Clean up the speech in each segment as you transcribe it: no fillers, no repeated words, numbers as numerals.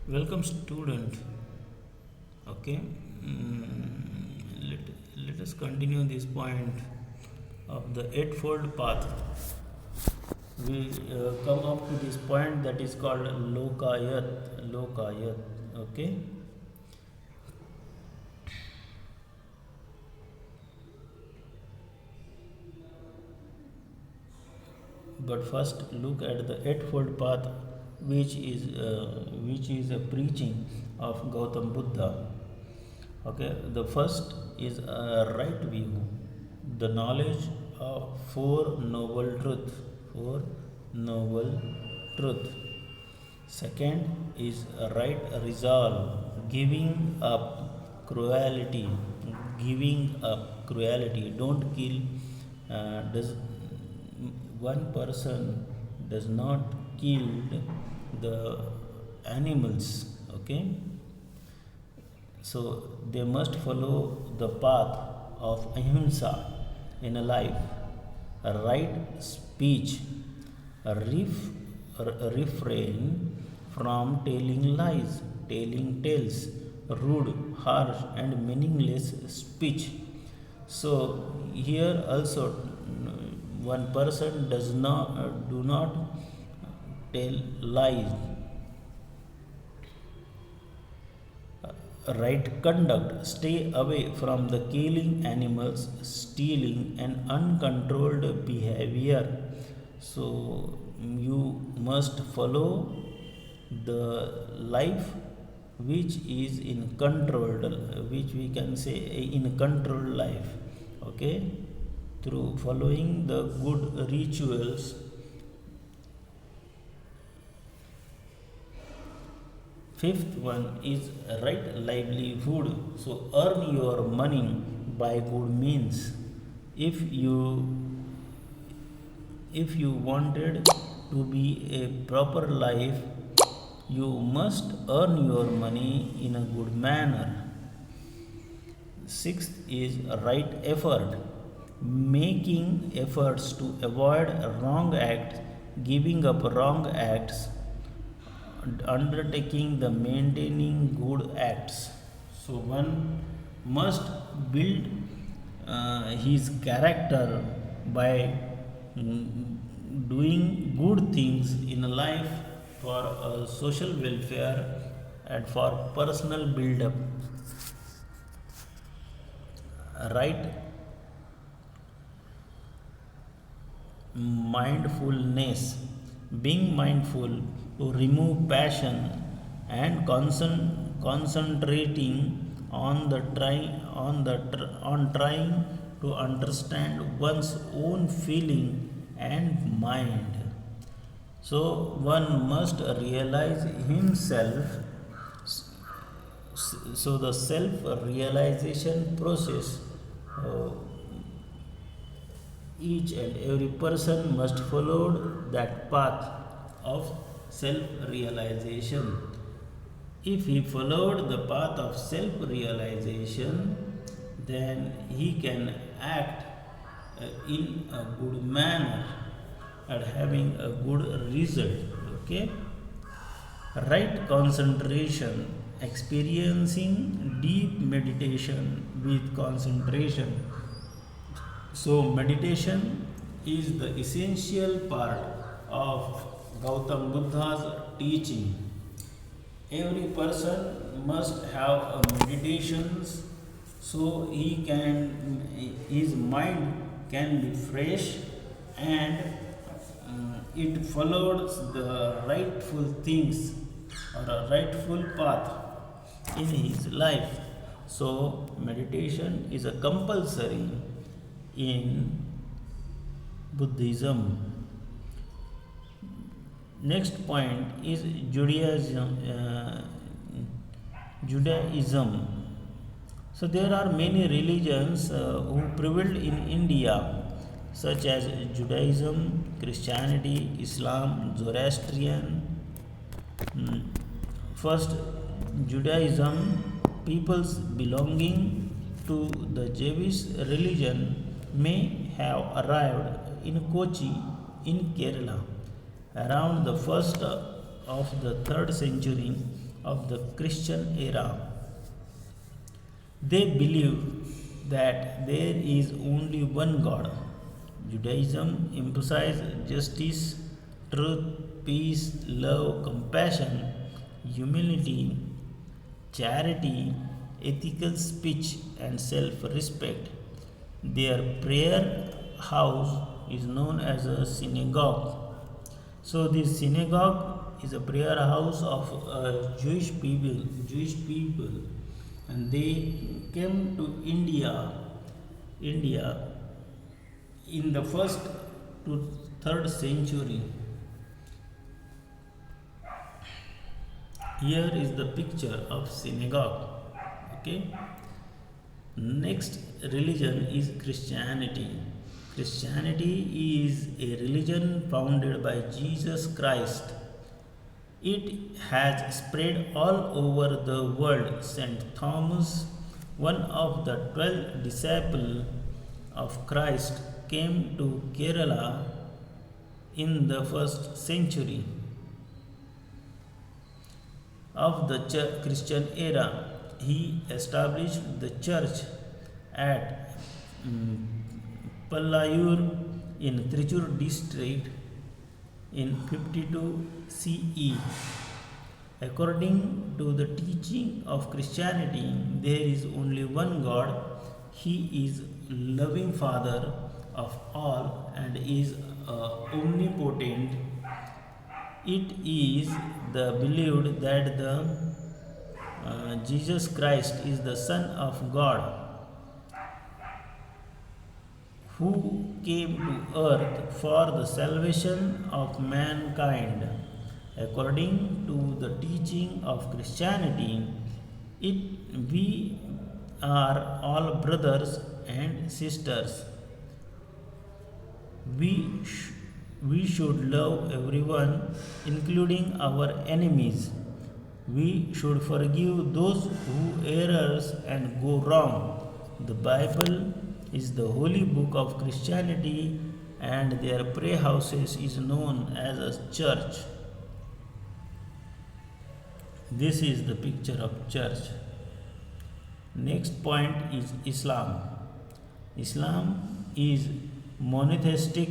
Welcome, student. Okay, let, let us continue this point of the eightfold path. We come up to this point that is called Lokayat. Lokayat. Okay, but first look at the eightfold path, which is a preaching of Gautam Buddha. Okay, the first is a right view, the knowledge of four noble truth. Four noble truth. Second is a right resolve, giving up cruelty. Giving up cruelty. Don't kill. Does one person does not kill the animals? Okay, so they must follow the path of ahimsa in a life, a right speech, a refrain from telling lies, telling tales, rude, harsh, and meaningless speech. So here also one person does not do not tell lies. Right conduct, stay away from the killing animals, stealing, and uncontrolled behavior. So you must follow the life which is in controlled, which we can say in controlled life. Okay, through following the good rituals. Fifth one is right livelihood. So earn your money by good means. If you if you wanted to be a proper life, you must earn your money in a good manner. Sixth is right effort, making efforts to avoid wrong acts, giving up wrong acts, undertaking the maintaining good acts. So one must build his character by doing good things in life for social welfare and for personal build up. Right mindfulness, being mindful to remove passion and concentrating on trying to understand one's own feeling and mind. So one must realize himself. So the self realization process, uh, each and every person must follow that path of self realization. If he followed the path of self realization, then he can act in a good manner and having a good result. Okay, right concentration, experiencing deep meditation with concentration. So meditation is the essential part of Gautam Buddha's teaching. Every person must have a meditations so his mind can be fresh and it follows the rightful things or a rightful path in his life. So meditation is a compulsory in Buddhism. Next point is Judaism. Judaism. So there are many religions who prevailed in India, such as Judaism, Christianity, Islam, Zoroastrian. First, Judaism, peoples belonging to the Jewish religion may have arrived in Kochi in Kerala around the first of the 3rd century of the Christian era. They believe that there is only one God. Judaism emphasizes justice, truth, peace, love, compassion, humility, charity, ethical speech, and self respect. Their prayer house is known as a synagogue. So, this synagogue is a prayer house of Jewish people, and they came to India in the first to third century. Here is the picture of synagogue. Okay. Next religion is Christianity. Christianity is a religion founded by Jesus Christ. It has spread all over the world. Saint Thomas, one of the 12 disciples of Christ, came to Kerala in the first century of the Christian era. He established the church at Pallayur in Trichur district in 52 CE. According to the teaching of Christianity, there is only one God. He is loving Father of all and is omnipotent. It is the believed that the Jesus Christ is the Son of God who came to earth for the salvation of mankind. According to the teaching of Christianity, we are all brothers and sisters. We should love everyone, including our enemies. We should forgive those who err and go wrong. The Bible is the holy book of Christianity, and their prayer houses is known as a church. This is the picture of church. Next point is Islam. Islam is monotheistic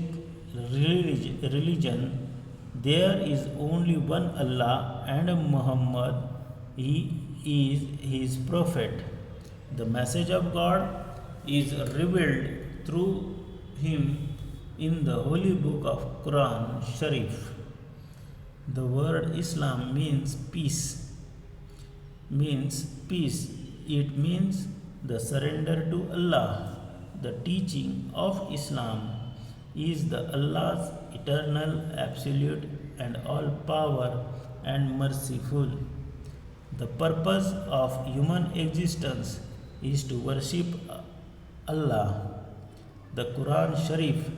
religion. There is only one Allah, and Muhammad, he is his prophet. The message of God is revealed through him in the holy book of Quran Sharif. The word Islam means peace. It means the surrender to Allah. The teaching of Islam is the Allah's eternal, absolute, and all power and merciful. The purpose of human existence is to worship Allah. The Quran Sharif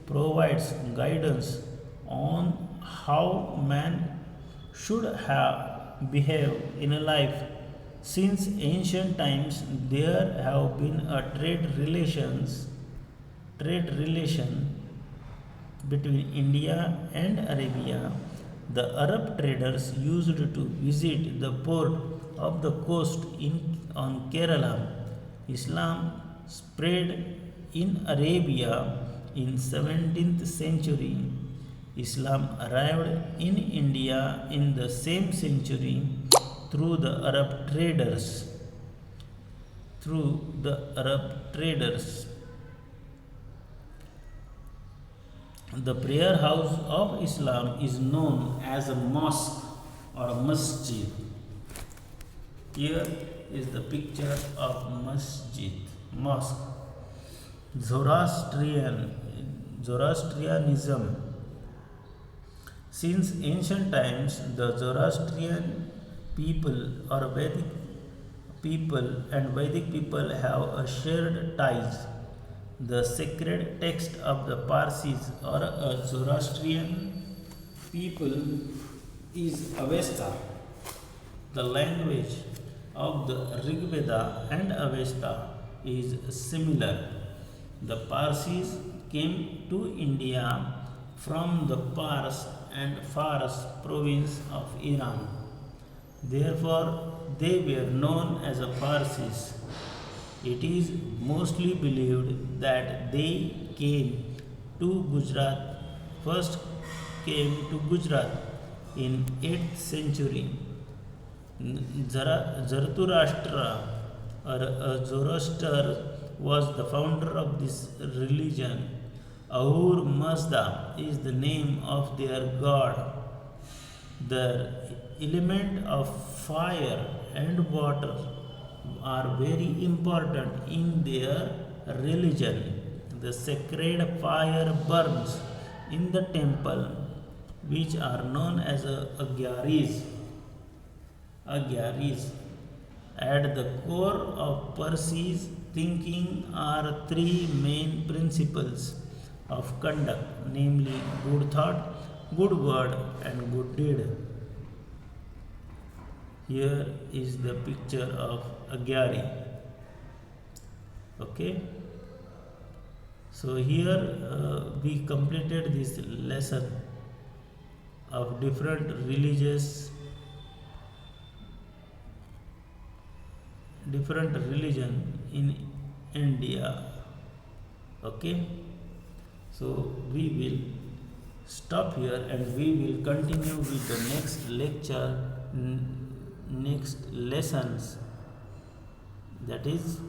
provides guidance on how man should behave in a life. Since ancient times, there have been a trade relation between India and Arabia. The Arab traders used to visit the port of the coast on Kerala. Islam spread in Arabia in 17th century. Islam arrived in India in the same century through the Arab traders. The prayer house of Islam is known as a mosque or a masjid. Here is the picture of mosque. Zoroastrianism. Since ancient times, the Zoroastrian people or Vedic people have a shared ties. The sacred text of the Parsis or a Zoroastrian people is Avesta. The language of the Rig Veda and Avesta is similar. The Parsis came to India from the Pars and Fars province of Iran. Therefore, they were known as a Parsis. It is mostly believed that they came to Gujarat, first came to Gujarat in 8th century. Zarathustra or Zoroaster was the founder of this religion. Ahura Mazda is the name of their god. The element of fire and water are very important in their religion. The sacred fire burns in the temple, which are known as agyaris. Agyaris. At the core of Parsis thinking are three main principles of conduct, namely good thought, good word, and good deed. Here is the picture of Agyari. Okay. So here we completed this lesson of different religion in India. Okay. So we will stop here and we will continue with the next lecture, next lessons, that is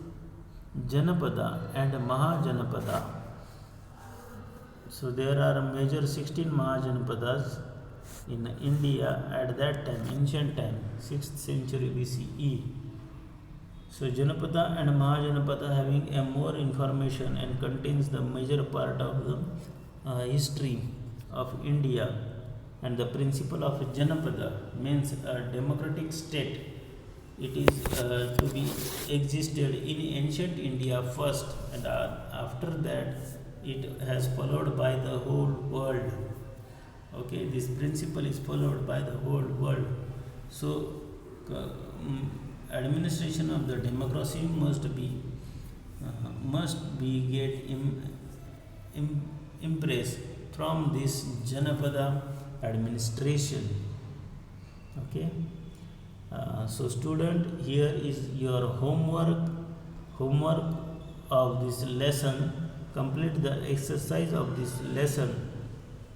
Janapada and Mahajanapada. So there are major 16 Mahajanapadas in India at that time, ancient time, 6th century BCE. So Janapada and Mahajanapada having a more information and contains the major part of the history of India, and the principle of Janapada means a democratic state. It is to be existed in ancient India first, and after that it has followed by the whole world. Okay, this principle is followed by the whole world. So administration of the democracy must be get impressed from this Janapada administration. Okay. So student, here is your homework of this lesson. Complete the exercise of this lesson.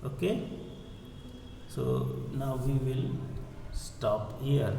Okay. So now we will stop here.